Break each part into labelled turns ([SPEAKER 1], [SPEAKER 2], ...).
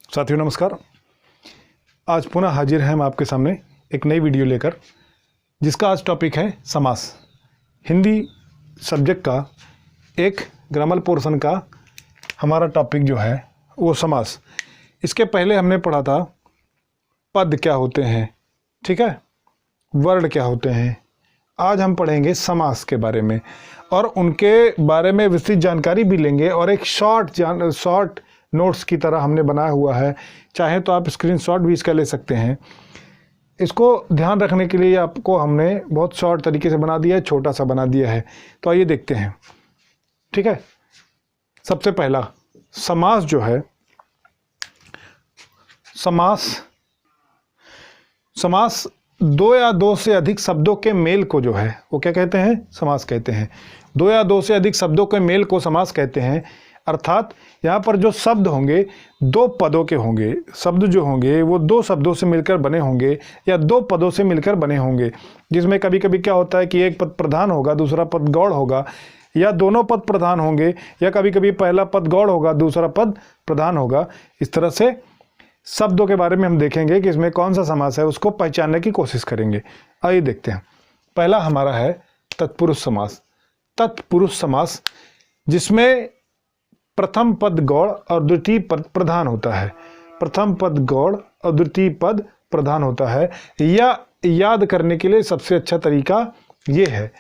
[SPEAKER 1] साथियों नमस्कार। आज पुनः हाजिर हैं हम आपके सामने एक नई वीडियो लेकर, जिसका आज टॉपिक है समास। हिंदी सब्जेक्ट का एक ग्रामर पोर्शन का हमारा टॉपिक जो है वो समास। इसके पहले हमने पढ़ा था पद क्या होते हैं, ठीक है, वर्ड क्या होते हैं। आज हम पढ़ेंगे समास के बारे में और उनके बारे में विस्तृत जानकारी भी लेंगे और एक शॉर्ट नोट्स की तरह हमने बनाया हुआ है। चाहे तो आप स्क्रीनशॉट भी इसका ले सकते हैं। इसको ध्यान रखने के लिए आपको हमने बहुत शॉर्ट तरीके से बना दिया है, छोटा सा बना दिया है। तो आइए देखते हैं, ठीक है। सबसे पहला समास जो है, समास दो या दो से अधिक शब्दों के मेल को जो है वो क्या कहते हैं, समास कहते हैं। दो या दो से अधिक शब्दों के मेल को समास कहते हैं। अर्थात यहाँ पर जो शब्द होंगे दो पदों के होंगे, शब्द जो होंगे वो दो शब्दों से मिलकर बने होंगे या दो पदों से मिलकर बने होंगे, जिसमें कभी कभी क्या होता है कि एक पद प्रधान होगा, दूसरा पद गौड़ होगा, या दोनों पद प्रधान होंगे, या कभी कभी पहला पद गौड़ होगा, दूसरा पद प्रधान होगा। इस तरह से शब्दों के बारे में हम देखेंगे कि इसमें कौन सा समास है, उसको पहचानने की कोशिश करेंगे। आइए देखते हैं। पहला हमारा है तत्पुरुष समास। तत्पुरुष समास जिसमें प्रथम पद गौड़ और द्वितीय पद प्रधान होता है। प्रथम पद गौड़ और द्वितीय पद प्रधान होता है। या याद करने के लिए सबसे अच्छा तरीका ये है,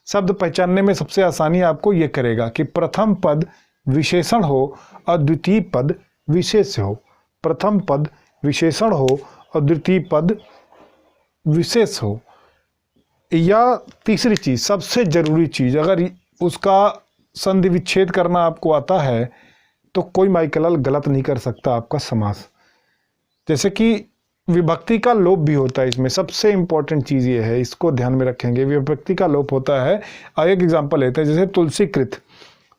[SPEAKER 1] शब्द पहचानने में सबसे आसानी आपको ये करेगा कि प्रथम पद विशेषण हो और द्वितीय पद विशेष हो। प्रथम पद विशेषण हो और द्वितीय पद विशेष हो। या तीसरी चीज़, सबसे ज़रूरी चीज़, अगर उसका संधि विच्छेद करना आपको आता है तो कोई माइकल गलत नहीं कर सकता आपका समास। जैसे कि विभक्ति का लोप भी होता है इसमें। सबसे इंपॉर्टेंट चीज़ ये है, इसको ध्यान में रखेंगे, विभक्ति का लोप होता है। एक एग्जांपल लेते हैं, जैसे तुलसीकृत।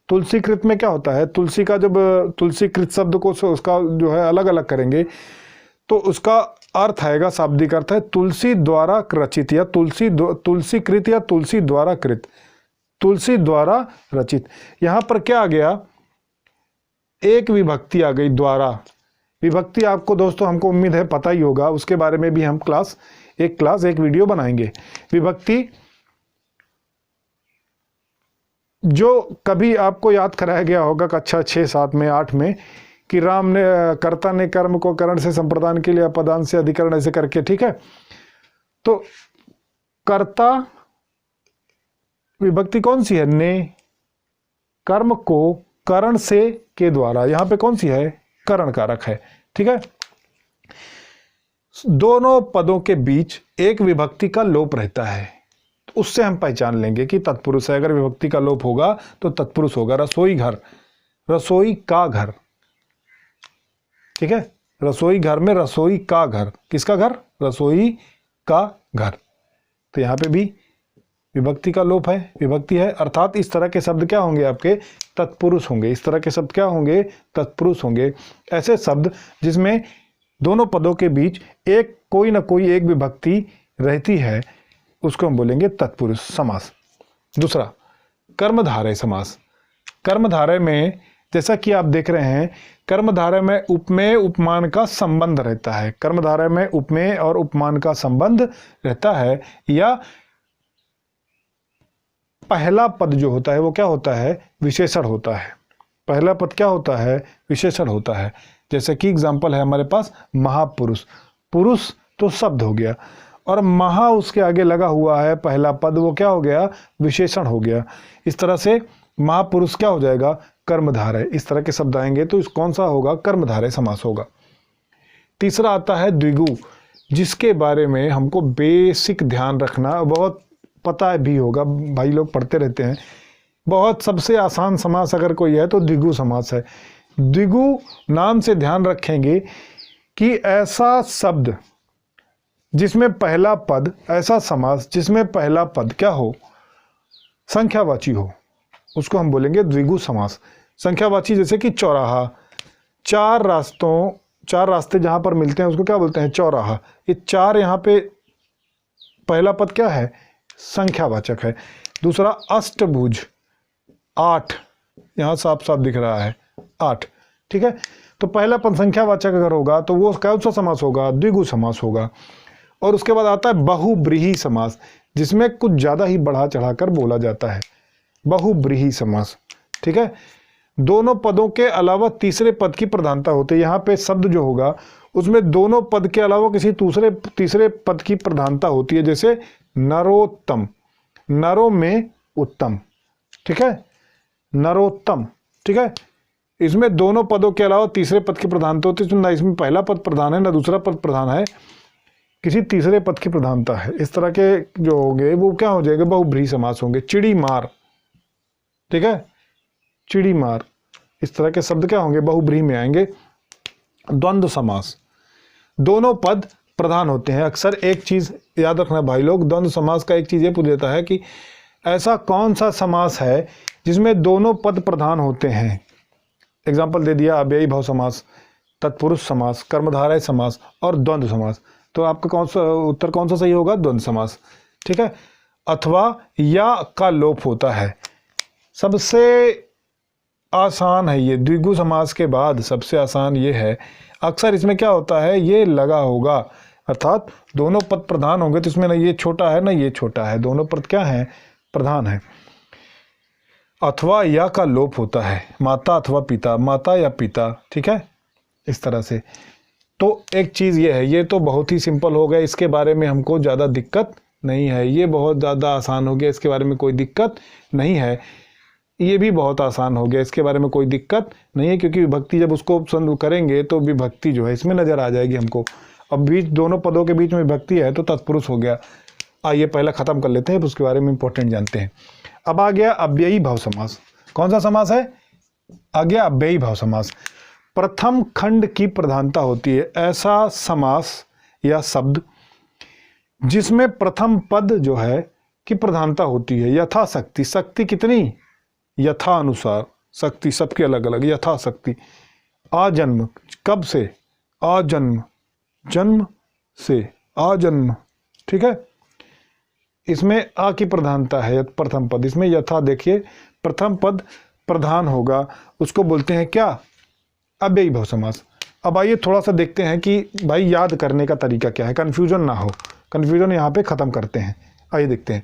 [SPEAKER 1] तुलसीकृत में क्या होता है, तुलसी का जब तुलसीकृत शब्द को उसका जो है अलग अलग करेंगे तो उसका अर्थ आएगा, शाब्दिक अर्थ है तुलसी द्वारा रचित या तुलसीकृत या तुलसी द्वारा कृत, तुलसी द्वारा रचित। यहाँ पर क्या आ गया, एक विभक्ति आ गई, द्वारा। विभक्ति आपको दोस्तों हमको उम्मीद है पता ही होगा, उसके बारे में भी हम एक वीडियो बनाएंगे। विभक्ति जो कभी आपको याद कराया गया होगा कक्षा 6, 7 में, 8 में, कि राम ने कर्ता ने कर्म को करण से संप्रदान के लिए अपदान से अधिकरण ऐसे करके, ठीक है। तो कर्ता विभक्ति कौन सी है, ने, कर्म को करण से के द्वारा, यहां पे कौन सी है, करण कारक है, ठीक है। दोनों पदों के बीच एक विभक्ति का लोप रहता है, तो उससे हम पहचान लेंगे कि तत्पुरुष है। अगर विभक्ति का लोप होगा तो तत्पुरुष होगा। रसोई घर, रसोई का घर, ठीक है। रसोई घर में रसोई का घर, किसका घर, रसोई का घर। तो यहां पे भी विभक्ति का लोप है, विभक्ति है। अर्थात इस तरह के शब्द क्या होंगे, आपके तत्पुरुष होंगे। इस तरह के शब्द क्या होंगे, तत्पुरुष होंगे। ऐसे शब्द जिसमें दोनों पदों के बीच एक कोई ना कोई एक विभक्ति रहती है, उसको हम बोलेंगे तत्पुरुष समास। दूसरा कर्मधारय समास। कर्मधारय में जैसा कि आप देख रहे हैं, कर्मधारय में उपमेय उपमान का संबंध रहता है। कर्मधारय में उपमेय और उपमान का संबंध रहता है। या पहला पद जो होता है वो क्या होता है, विशेषण होता है। पहला पद क्या होता है, विशेषण होता है। जैसे कि एग्जांपल है हमारे पास महापुरुष। पुरुष तो शब्द हो गया और महा उसके आगे लगा हुआ है पहला पद, वो क्या हो गया, विशेषण हो गया। इस तरह से महापुरुष क्या हो जाएगा, कर्मधारय। इस तरह के शब्द आएंगे तो इस कौन सा होगा, कर्मधारय समास होगा। तीसरा आता है द्विगु, जिसके बारे में हमको बेसिक ध्यान रखना, बहुत पता भी होगा, भाई लोग पढ़ते रहते हैं। बहुत सबसे आसान समास अगर कोई है तो द्विगु समास है। द्विगु नाम से ध्यान रखेंगे कि ऐसा शब्द जिसमें पहला पद, ऐसा समास जिसमें पहला पद क्या हो, संख्यावाची हो, उसको हम बोलेंगे द्विगु समास। संख्यावाची जैसे कि चौराहा, चार रास्ते जहां पर मिलते हैं उसको क्या बोलते हैं, चौराहा। ये चार यहाँ पे पहला पद क्या है, संख्यावाचक है। दूसरा अष्टभुज, 8, यहाँ साफ साफ दिख रहा है 8, ठीक है। तो पहला पद संख्यावाचक अगर होगा तो वो कौन सा समास होगा? द्विगु समास होगा। और उसके बाद आता है बहुब्रीहि समास, जिसमें कुछ ज़्यादा ही बढ़ा चढ़ाकर बोला जाता है, बहुब्रीहि समास। ठीक है, दोनों पदों के अलावा तीसरे पद की प्रधानता होती है। यहाँ पे शब्द जो होगा उसमें दोनों पद के अलावा किसी तीसरे पद की प्रधानता होती है, जैसे नरोत्तम, नरों में उत्तम। ठीक है, नरोत्तम। ठीक है, इसमें दोनों पदों के अलावा तीसरे पद की प्रधानता होती है, ना इसमें पहला पद प्रधान है ना दूसरा पद प्रधान है, किसी तीसरे पद की प्रधानता है। इस तरह के जो होंगे वो क्या हो जाएगा? बहुब्रीहि समास होंगे। चिड़ी मार, ठीक है, चिड़ी मार, इस तरह के शब्द क्या होंगे? बहुब्रीहि में आएंगे। द्वंद्व समास, दोनों पद प्रधान होते हैं। अक्सर एक चीज याद रखना भाई लोग, द्वंद्व समास का एक चीज ये पूछ देता है कि ऐसा कौन सा समास है जिसमें दोनों पद प्रधान होते हैं। एग्जाम्पल दे दिया, अव्ययी भाव समास, तत्पुरुष समास, कर्मधारय समास और द्वंद्व समास। तो आपका उत्तर कौन सा सही होगा? द्वंद्व समास। ठीक है, अथवा या का लोप होता है, सबसे आसान है ये, द्विगु समास के बाद सबसे आसान ये है। अक्सर इसमें क्या होता है? ये लगा होगा, अर्थात दोनों पद प्रधान होंगे तो इसमें ना ये छोटा है ना ये छोटा है, दोनों पद क्या है? प्रधान है। अथवा या का लोप होता है, माता अथवा पिता, माता या पिता। ठीक है, इस तरह से। तो एक चीज़ ये है, ये तो बहुत ही सिंपल हो गया, इसके बारे में हमको ज़्यादा दिक्कत नहीं है। ये बहुत ज़्यादा आसान हो गया, इसके बारे में कोई दिक्कत नहीं है। ये भी बहुत आसान हो गया, इसके बारे में कोई दिक्कत नहीं है, क्योंकि विभक्ति जब उसको करेंगे तो विभक्ति जो है इसमें नज़र आ जाएगी हमको। अब बीच दोनों पदों के बीच में विभक्ति है तो तत्पुरुष हो गया। आइए पहला ख़त्म कर लेते हैं, उसके बारे में इंपॉर्टेंट जानते हैं। अब आ गया अव्ययी भाव समास। कौन सा समास है? आ गया अव्ययी भाव समास। प्रथम खंड की प्रधानता होती है, ऐसा समास या शब्द जिसमें प्रथम पद जो है की प्रधानता होती है। यथाशक्ति, शक्ति कितनी? यथा अनुसार, शक्ति सबके अलग अलग, यथाशक्ति। आजन्म, कब से? आजन्म, जन्म से, आजन्म। ठीक है, इसमें आ की प्रधानता है प्रथम पद, इसमें यथा। देखिए प्रथम पद प्रधान होगा, उसको बोलते हैं क्या? अव्ययी भाव समास। अब आइए थोड़ा सा देखते हैं कि भाई याद करने का तरीका क्या है, कन्फ्यूजन ना हो। कन्फ्यूजन यहाँ पे ख़त्म करते हैं। आइए देखते हैं।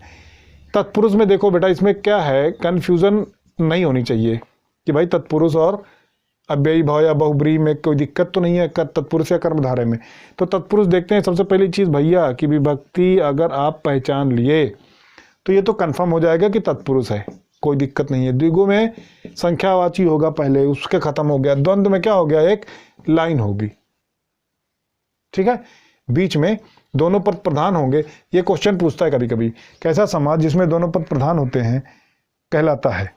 [SPEAKER 1] तत्पुरुष में देखो बेटा, इसमें क्या है, कन्फ्यूज़न नहीं होनी चाहिए कि भाई तत्पुरुष और अव्ययी भाव या बहुब्रीहि में कोई दिक्कत तो नहीं है तत्पुरुष या कर्मधारय में। तो तत्पुरुष देखते हैं। सबसे पहली चीज़ भैया कि विभक्ति अगर आप पहचान लिए तो ये तो कंफर्म हो जाएगा कि तत्पुरुष है, कोई दिक्कत नहीं है। द्विगु में संख्यावाची होगा पहले, उसके खत्म हो गया। द्वंद्व में क्या हो गया? एक लाइन होगी। ठीक है, बीच में दोनों पद प्रधान होंगे। ये क्वेश्चन पूछता है कभी कभी, कैसा समाज जिसमें दोनों पद प्रधान होते हैं कहलाता है,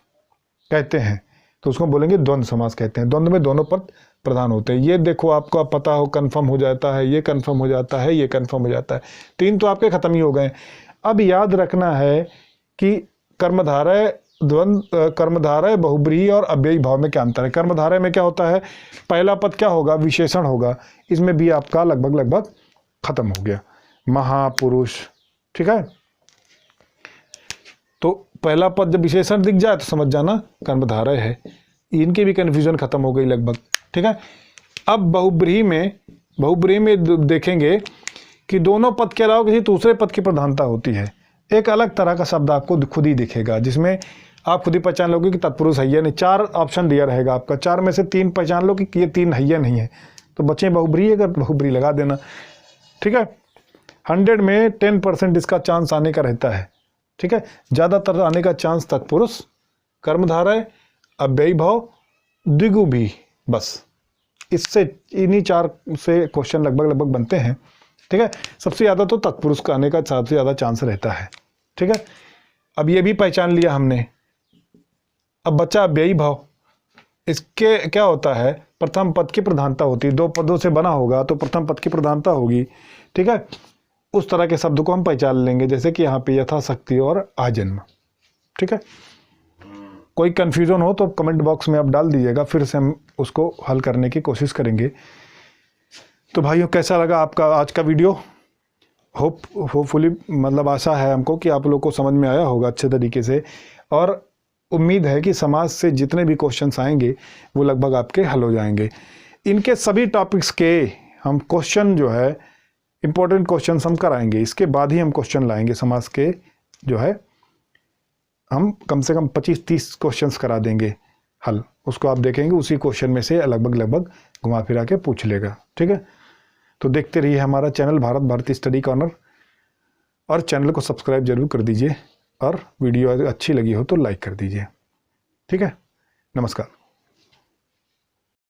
[SPEAKER 1] कहते हैं, तो उसको बोलेंगे द्वंद्व समास कहते हैं। द्वंद्व में दोनों पद प्रधान होते हैं। ये देखो आपको पता हो, कंफर्म हो जाता है, ये कंफर्म हो जाता है, ये कंफर्म हो जाता है। तीन तो आपके खत्म ही हो गए। अब याद रखना है कि कर्मधारय, द्वंद्व, कर्मधारय, बहुब्रीहि और अव्ययी भाव में क्या अंतर है। कर्मधारय में क्या होता है? पहला पद क्या होगा? विशेषण होगा। इसमें भी आपका लगभग खत्म हो गया। महापुरुष, ठीक है, तो पहला पद जब विशेषण दिख जाए तो समझ जाना कर्मधारय है। इनकी भी कन्फ्यूजन खत्म हो गई लगभग। ठीक है, अब बहुब्रीहि में देखेंगे कि दोनों पद के अलावा किसी दूसरे पद की प्रधानता होती है। एक अलग तरह का शब्द आपको खुद ही दिखेगा, जिसमें आप खुद ही पहचान लोगे कि तत्पुरुष है या नहीं। चार ऑप्शन दिया रहेगा आपका, चार में से तीन पहचान लो कि ये तीन है या नहीं है। तो बच्चे बहुब्रीहि, अगर बहुब्रीहि लगा देना। ठीक है, 100 में 10% इसका चांस आने का रहता है। ठीक है, ज़्यादातर आने का चांस तत्पुरुष, कर्मधारय, अव्ययी भाव, द्विगु भी, बस इससे इन्हीं चार से क्वेश्चन लगभग बनते हैं। ठीक है, सबसे ज़्यादा तो तत्पुरुष का आने का सबसे ज़्यादा चांस रहता है। ठीक है, अब ये भी पहचान लिया हमने। अब बचा अव्ययी भाव। इसके क्या होता है? प्रथम पद की प्रधानता होती है। दो पदों से बना होगा तो प्रथम पद की प्रधानता होगी। ठीक है, उस तरह के शब्द को हम पहचान लेंगे, जैसे कि यहाँ पे यथाशक्ति और आजन्म। ठीक है, कोई कन्फ्यूजन हो तो कमेंट बॉक्स में आप डाल दीजिएगा, फिर से हम उसको हल करने की कोशिश करेंगे। तो भाइयों, कैसा लगा आपका आज का वीडियो? होपफुली, मतलब आशा है हमको कि आप लोग को समझ में आया होगा अच्छे तरीके से, और उम्मीद है कि समाज से जितने भी क्वेश्चंस आएंगे वो लगभग आपके हल हो जाएंगे। इनके सभी टॉपिक्स के हम क्वेश्चन जो है इंपॉर्टेंट क्वेश्चन हम कराएंगे, इसके बाद ही हम क्वेश्चन लाएंगे समास के जो है, हम कम से कम 25-30 क्वेश्चंस करा देंगे हल, उसको आप देखेंगे उसी क्वेश्चन में से लगभग घुमा फिरा के पूछ लेगा। ठीक है, तो देखते रहिए हमारा channel Bharat Bharati study corner, और चैनल को सब्सक्राइब जरूर कर दीजिए, और वीडियो अच्छी लगी हो तो लाइक कर दीजिए। ठीक है, नमस्कार।